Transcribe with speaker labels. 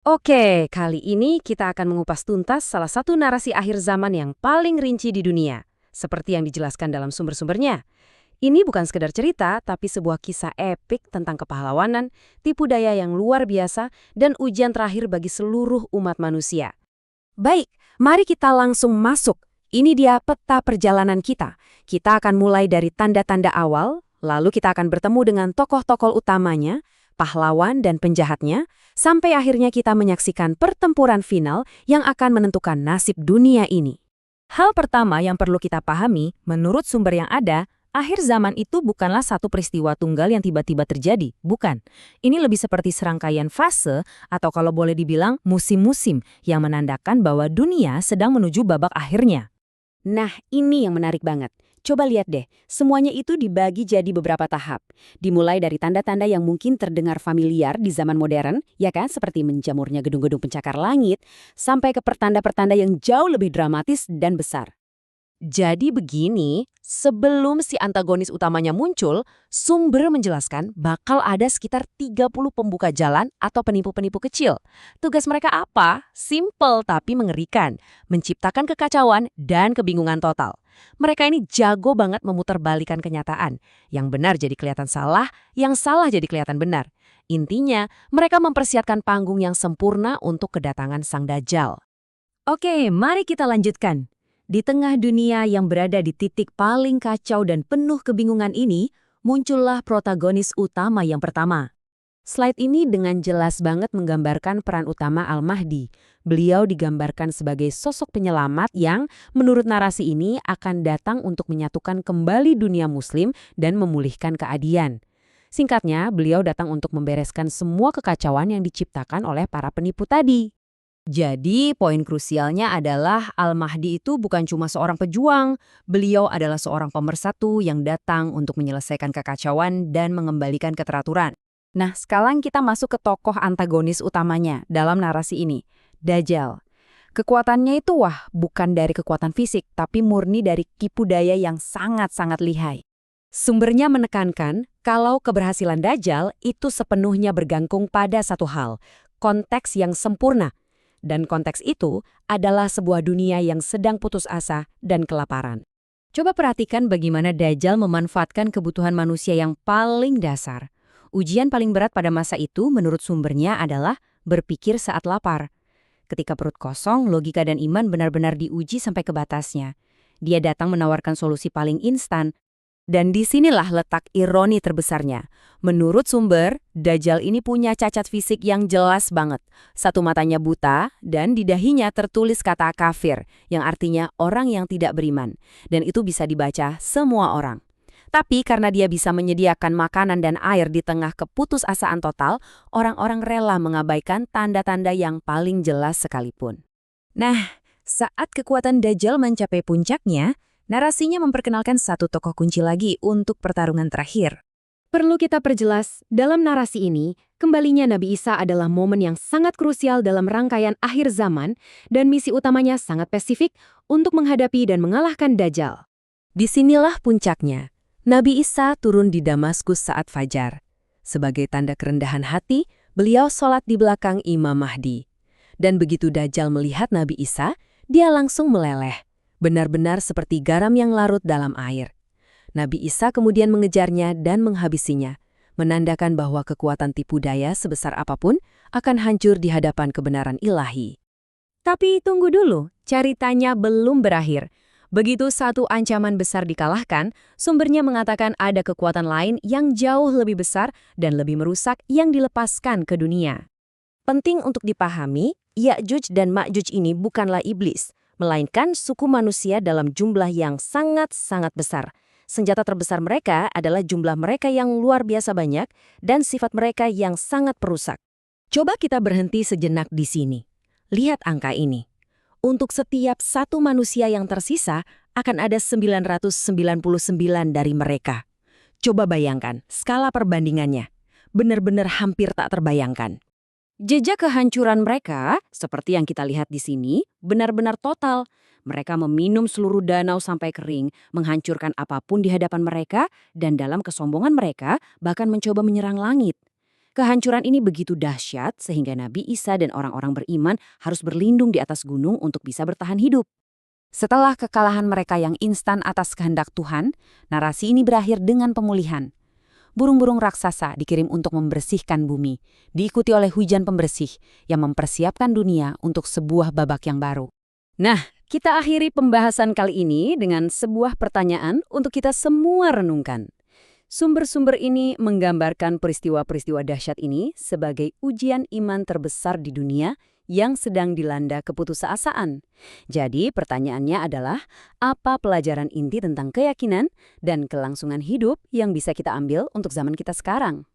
Speaker 1: Oke, kali ini kita akan mengupas tuntas salah satu narasi akhir zaman yang paling rinci di dunia, seperti yang dijelaskan dalam sumber-sumbernya. Ini bukan sekedar cerita, tapi sebuah kisah epik tentang kepahlawanan, tipu daya yang luar biasa, dan ujian terakhir bagi seluruh umat manusia. Baik, mari kita langsung masuk. Ini dia peta perjalanan kita. Kita akan mulai dari tanda-tanda awal, lalu kita akan bertemu dengan tokoh-tokoh utamanya, pahlawan dan penjahatnya, sampai akhirnya kita menyaksikan pertempuran final yang akan menentukan nasib dunia ini. Hal pertama yang perlu kita pahami, menurut sumber yang ada, akhir zaman itu bukanlah satu peristiwa tunggal yang tiba-tiba terjadi, bukan. Ini lebih seperti serangkaian fase, atau kalau boleh dibilang musim-musim, yang menandakan bahwa dunia sedang menuju babak akhirnya. Nah, ini yang menarik banget. Coba lihat deh, semuanya itu dibagi jadi beberapa tahap. Dimulai dari tanda-tanda yang mungkin terdengar familiar di zaman modern, ya kan, seperti menjamurnya gedung-gedung pencakar langit, sampai ke pertanda-pertanda yang jauh lebih dramatis dan besar. Jadi begini, sebelum si antagonis utamanya muncul, sumber menjelaskan bakal ada sekitar 30 pembuka jalan atau penipu-penipu kecil. Tugas mereka apa? Simple tapi mengerikan. Menciptakan kekacauan dan kebingungan total. Mereka ini jago banget memutarbalikkan kenyataan. Yang benar jadi kelihatan salah, yang salah jadi kelihatan benar. Intinya, mereka mempersiapkan panggung yang sempurna untuk kedatangan Sang Dajjal. Oke, mari kita lanjutkan. Di tengah dunia yang berada di titik paling kacau dan penuh kebingungan ini, muncullah protagonis utama yang pertama. Slide ini dengan jelas banget menggambarkan peran utama Al-Mahdi. Beliau digambarkan sebagai sosok penyelamat yang, menurut narasi ini, akan datang untuk menyatukan kembali dunia Muslim dan memulihkan keadilan. Singkatnya, beliau datang untuk membereskan semua kekacauan yang diciptakan oleh para penipu tadi. Jadi, poin krusialnya adalah Al-Mahdi itu bukan cuma seorang pejuang, beliau adalah seorang pemersatu yang datang untuk menyelesaikan kekacauan dan mengembalikan keteraturan. Nah, sekarang kita masuk ke tokoh antagonis utamanya dalam narasi ini, Dajjal. Kekuatannya itu bukan dari kekuatan fisik, tapi murni dari tipu daya yang sangat-sangat lihai. Sumbernya menekankan kalau keberhasilan Dajjal itu sepenuhnya bergantung pada satu hal, konteks yang sempurna. Dan konteks itu adalah sebuah dunia yang sedang putus asa dan kelaparan. Coba perhatikan bagaimana Dajjal memanfaatkan kebutuhan manusia yang paling dasar. Ujian paling berat pada masa itu menurut sumbernya adalah berpikir saat lapar. Ketika perut kosong, logika dan iman benar-benar diuji sampai ke batasnya. Dia datang menawarkan solusi paling instan. Dan disinilah letak ironi terbesarnya. Menurut sumber, Dajjal ini punya cacat fisik yang jelas banget. Satu matanya buta dan di dahinya tertulis kata kafir, yang artinya orang yang tidak beriman. Dan itu bisa dibaca semua orang. Tapi karena dia bisa menyediakan makanan dan air di tengah keputusasaan total, orang-orang rela mengabaikan tanda-tanda yang paling jelas sekalipun. Nah, saat kekuatan Dajjal mencapai puncaknya, narasinya memperkenalkan satu tokoh kunci lagi untuk pertarungan terakhir. Perlu kita perjelas, dalam narasi ini, kembalinya Nabi Isa adalah momen yang sangat krusial dalam rangkaian akhir zaman dan misi utamanya sangat spesifik untuk menghadapi dan mengalahkan Dajjal. Disinilah puncaknya. Nabi Isa turun di Damaskus saat fajar. Sebagai tanda kerendahan hati, beliau sholat di belakang Imam Mahdi. Dan begitu Dajjal melihat Nabi Isa, dia langsung meleleh. Benar-benar seperti garam yang larut dalam air. Nabi Isa kemudian mengejarnya dan menghabisinya, menandakan bahwa kekuatan tipu daya sebesar apapun akan hancur di hadapan kebenaran ilahi. Tapi tunggu dulu, ceritanya belum berakhir. Begitu satu ancaman besar dikalahkan, sumbernya mengatakan ada kekuatan lain yang jauh lebih besar dan lebih merusak yang dilepaskan ke dunia. Penting untuk dipahami, Ya'juj dan Ma'juj ini bukanlah iblis, melainkan suku manusia dalam jumlah yang sangat-sangat besar. Senjata terbesar mereka adalah jumlah mereka yang luar biasa banyak dan sifat mereka yang sangat perusak. Coba kita berhenti sejenak di sini. Lihat angka ini. Untuk setiap satu manusia yang tersisa, akan ada 999 dari mereka. Coba bayangkan, skala perbandingannya. Benar-benar hampir tak terbayangkan. Jejak kehancuran mereka, seperti yang kita lihat di sini, benar-benar total. Mereka meminum seluruh danau sampai kering, menghancurkan apapun di hadapan mereka, dan dalam kesombongan mereka bahkan mencoba menyerang langit.
Speaker 2: Kehancuran ini begitu dahsyat sehingga Nabi Isa dan orang-orang beriman harus berlindung di atas gunung untuk bisa bertahan hidup. Setelah kekalahan mereka yang instan atas kehendak Tuhan, narasi ini berakhir dengan pemulihan. Burung-burung raksasa dikirim untuk membersihkan bumi, diikuti oleh hujan pembersih yang mempersiapkan dunia untuk sebuah babak yang baru.
Speaker 1: Nah, kita akhiri pembahasan kali ini dengan sebuah pertanyaan untuk kita semua renungkan. Sumber-sumber ini menggambarkan peristiwa-peristiwa dahsyat ini sebagai ujian iman terbesar di dunia yang sedang dilanda keputusasaan. Jadi pertanyaannya adalah, apa pelajaran inti tentang keyakinan dan kelangsungan hidup yang bisa kita ambil untuk zaman kita sekarang?